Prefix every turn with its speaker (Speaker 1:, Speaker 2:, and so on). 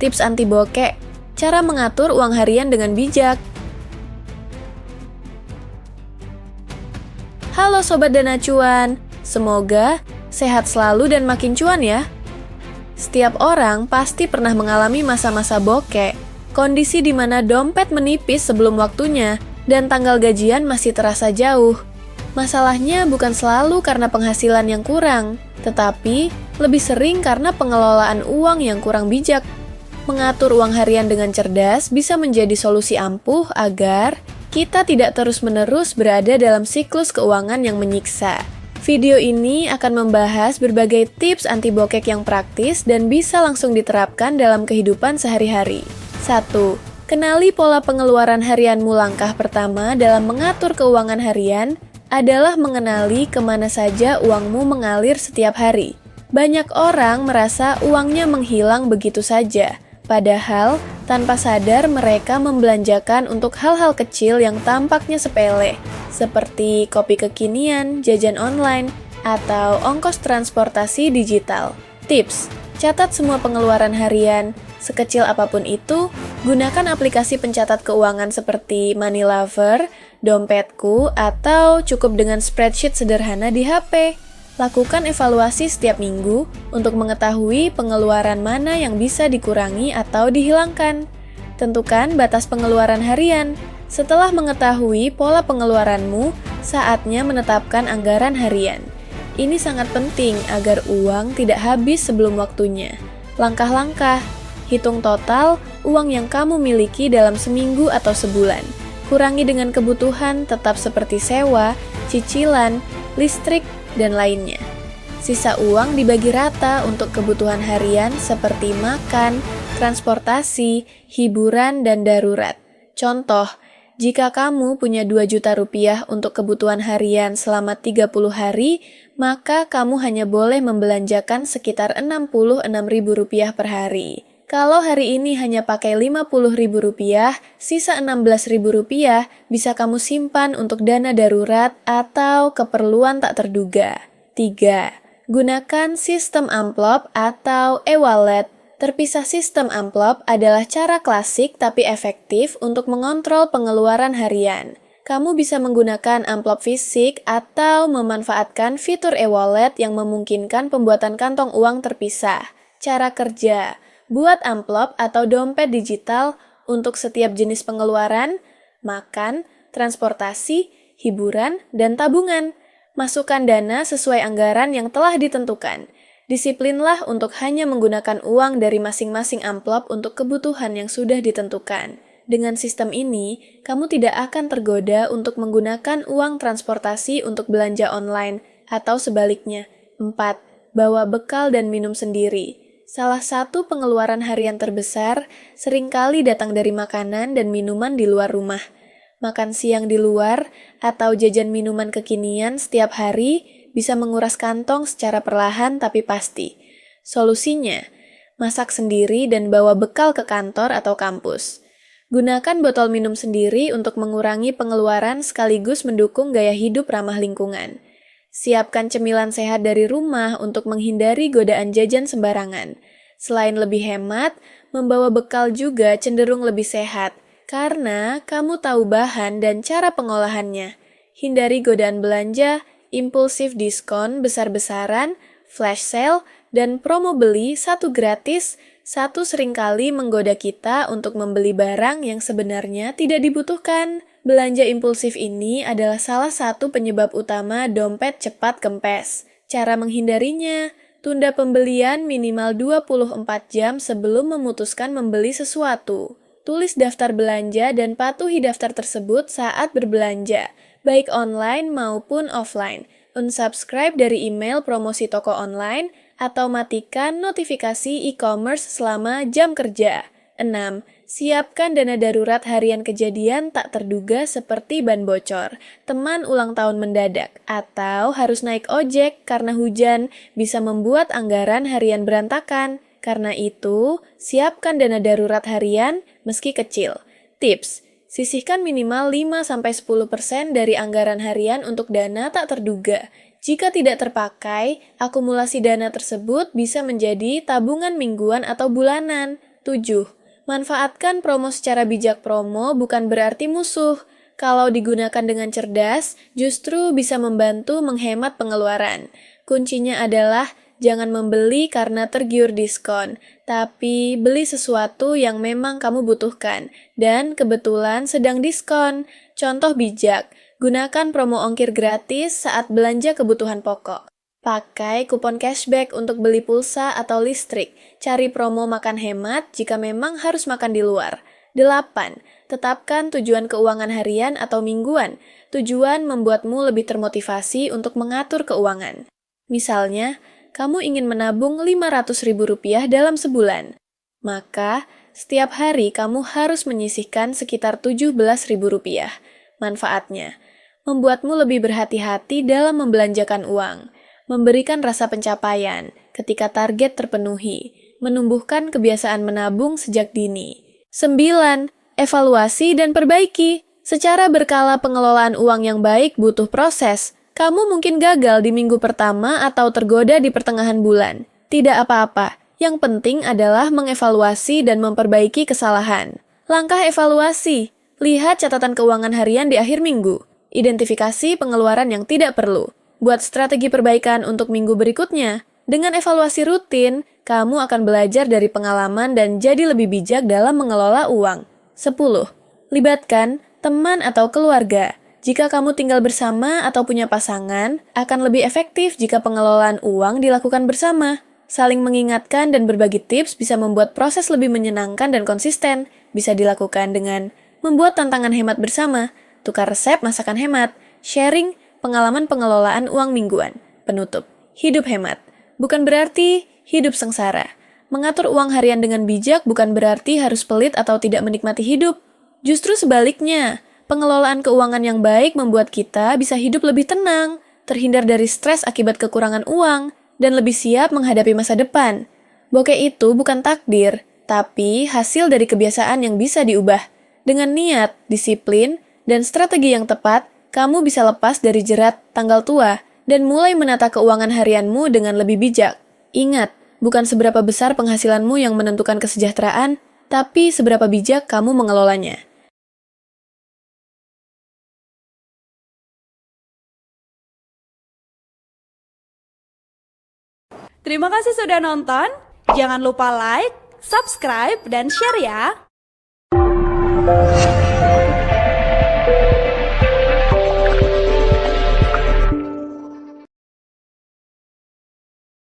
Speaker 1: tips anti bokek, cara mengatur uang harian dengan bijak. Halo Sobat Dana Cuan, semoga sehat selalu dan makin cuan ya. Setiap orang pasti pernah mengalami masa-masa bokek, kondisi di mana dompet menipis sebelum waktunya dan tanggal gajian masih terasa jauh. Masalahnya bukan selalu karena penghasilan yang kurang, tetapi lebih sering karena pengelolaan uang yang kurang bijak. Mengatur uang harian dengan cerdas bisa menjadi solusi ampuh agar kita tidak terus-menerus berada dalam siklus keuangan yang menyiksa. Video ini akan membahas berbagai tips anti bokek yang praktis dan bisa langsung diterapkan dalam kehidupan sehari-hari. 1. Kenali pola pengeluaran harianmu. Langkah pertama dalam mengatur keuangan harian adalah mengenali kemana saja uangmu mengalir setiap hari. Banyak orang merasa uangnya menghilang begitu saja, padahal tanpa sadar mereka membelanjakan untuk hal-hal kecil yang tampaknya sepele, seperti kopi kekinian, jajan online, atau ongkos transportasi digital. Tips: catat semua pengeluaran harian, sekecil apapun itu. Gunakan aplikasi pencatat keuangan seperti Money Lover, Dompetku, atau cukup dengan spreadsheet sederhana di HP. Lakukan evaluasi setiap minggu untuk mengetahui pengeluaran mana yang bisa dikurangi atau dihilangkan. Tentukan batas pengeluaran harian. Setelah mengetahui pola pengeluaranmu, saatnya menetapkan anggaran harian. Ini sangat penting agar uang tidak habis sebelum waktunya. Langkah-langkah: hitung total uang yang kamu miliki dalam seminggu atau sebulan. Kurangi dengan kebutuhan tetap seperti sewa, cicilan, listrik, dan lainnya. Sisa uang dibagi rata untuk kebutuhan harian seperti makan, transportasi, hiburan, dan darurat. Contoh, jika kamu punya 2 juta rupiah untuk kebutuhan harian selama 30 hari, maka kamu hanya boleh membelanjakan sekitar 66.000 rupiah per hari. Kalau hari ini hanya pakai 50.000 rupiah, sisa 16.000 rupiah bisa kamu simpan untuk dana darurat atau keperluan tak terduga. 3. Gunakan sistem amplop atau e-wallet. Terpisah sistem amplop adalah cara klasik tapi efektif untuk mengontrol pengeluaran harian. Kamu bisa menggunakan amplop fisik atau memanfaatkan fitur e-wallet yang memungkinkan pembuatan kantong uang terpisah. Cara kerja: buat amplop atau dompet digital untuk setiap jenis pengeluaran, makan, transportasi, hiburan, dan tabungan. Masukkan dana sesuai anggaran yang telah ditentukan. Disiplinlah untuk hanya menggunakan uang dari masing-masing amplop untuk kebutuhan yang sudah ditentukan. Dengan sistem ini, kamu tidak akan tergoda untuk menggunakan uang transportasi untuk belanja online atau sebaliknya. 4. Bawa bekal dan minum sendiri. Salah satu pengeluaran harian terbesar seringkali datang dari makanan dan minuman di luar rumah. Makan siang di luar atau jajan minuman kekinian setiap hari bisa menguras kantong secara perlahan tapi pasti. Solusinya, masak sendiri dan bawa bekal ke kantor atau kampus. Gunakan botol minum sendiri untuk mengurangi pengeluaran sekaligus mendukung gaya hidup ramah lingkungan. Siapkan cemilan sehat dari rumah untuk menghindari godaan jajan sembarangan. Selain lebih hemat, membawa bekal juga cenderung lebih sehat, karena kamu tahu bahan dan cara pengolahannya. Hindari godaan belanja, impulsif diskon besar-besaran, flash sale, dan promo beli 1 gratis. 1 seringkali menggoda kita untuk membeli barang yang sebenarnya tidak dibutuhkan. Belanja impulsif ini adalah salah satu penyebab utama dompet cepat kempes. Cara menghindarinya: tunda pembelian minimal 24 jam sebelum memutuskan membeli sesuatu. Tulis daftar belanja dan patuhi daftar tersebut saat berbelanja, baik online maupun offline. Unsubscribe dari email promosi toko online atau matikan notifikasi e-commerce selama jam kerja. 6. Siapkan dana darurat harian kejadian tak terduga seperti ban bocor, teman ulang tahun mendadak, atau harus naik ojek karena hujan bisa membuat anggaran harian berantakan. Karena itu, siapkan dana darurat harian meski kecil. Tips: sisihkan minimal 5-10% dari anggaran harian untuk dana tak terduga. Jika tidak terpakai, akumulasi dana tersebut bisa menjadi tabungan mingguan atau bulanan. 7. Manfaatkan promo secara bijak. Promo bukan berarti musuh. Kalau digunakan dengan cerdas, justru bisa membantu menghemat pengeluaran. Kuncinya adalah jangan membeli karena tergiur diskon, tapi beli sesuatu yang memang kamu butuhkan dan kebetulan sedang diskon. Contoh bijak, gunakan promo ongkir gratis saat belanja kebutuhan pokok. Pakai kupon cashback untuk beli pulsa atau listrik. Cari promo makan hemat jika memang harus makan di luar. 8. Tetapkan tujuan keuangan harian atau mingguan. Tujuan membuatmu lebih termotivasi untuk mengatur keuangan. Misalnya, kamu ingin menabung Rp500.000 dalam sebulan. Maka, setiap hari kamu harus menyisihkan sekitar Rp17.000. Manfaatnya, membuatmu lebih berhati-hati dalam membelanjakan uang, memberikan rasa pencapaian ketika target terpenuhi, menumbuhkan kebiasaan menabung sejak dini. 9. Evaluasi dan perbaiki. Secara berkala pengelolaan uang yang baik butuh proses. Kamu mungkin gagal di minggu pertama atau tergoda di pertengahan bulan. Tidak apa-apa. Yang penting adalah mengevaluasi dan memperbaiki kesalahan. Langkah evaluasi. Lihat catatan keuangan harian di akhir minggu. Identifikasi pengeluaran yang tidak perlu. Buat strategi perbaikan untuk minggu berikutnya. Dengan evaluasi rutin, kamu akan belajar dari pengalaman dan jadi lebih bijak dalam mengelola uang. 10. Libatkan teman atau keluarga. Jika kamu tinggal bersama atau punya pasangan, akan lebih efektif jika pengelolaan uang dilakukan bersama. Saling mengingatkan dan berbagi tips bisa membuat proses lebih menyenangkan dan konsisten. Bisa dilakukan dengan membuat tantangan hemat bersama, tukar resep masakan hemat, sharing pengalaman pengelolaan uang mingguan. Penutup, hidup hemat. Bukan berarti hidup sengsara. Mengatur uang harian dengan bijak bukan berarti harus pelit atau tidak menikmati hidup. Justru sebaliknya, pengelolaan keuangan yang baik membuat kita bisa hidup lebih tenang, terhindar dari stres akibat kekurangan uang, dan lebih siap menghadapi masa depan. Bokeh itu bukan takdir, tapi hasil dari kebiasaan yang bisa diubah. Dengan niat, disiplin, dan strategi yang tepat, kamu bisa lepas dari jerat tanggal tua dan mulai menata keuangan harianmu dengan lebih bijak. Ingat, bukan seberapa besar penghasilanmu yang menentukan kesejahteraan, tapi seberapa bijak kamu mengelolanya.
Speaker 2: Terima kasih sudah nonton. Jangan lupa like, subscribe, dan share ya.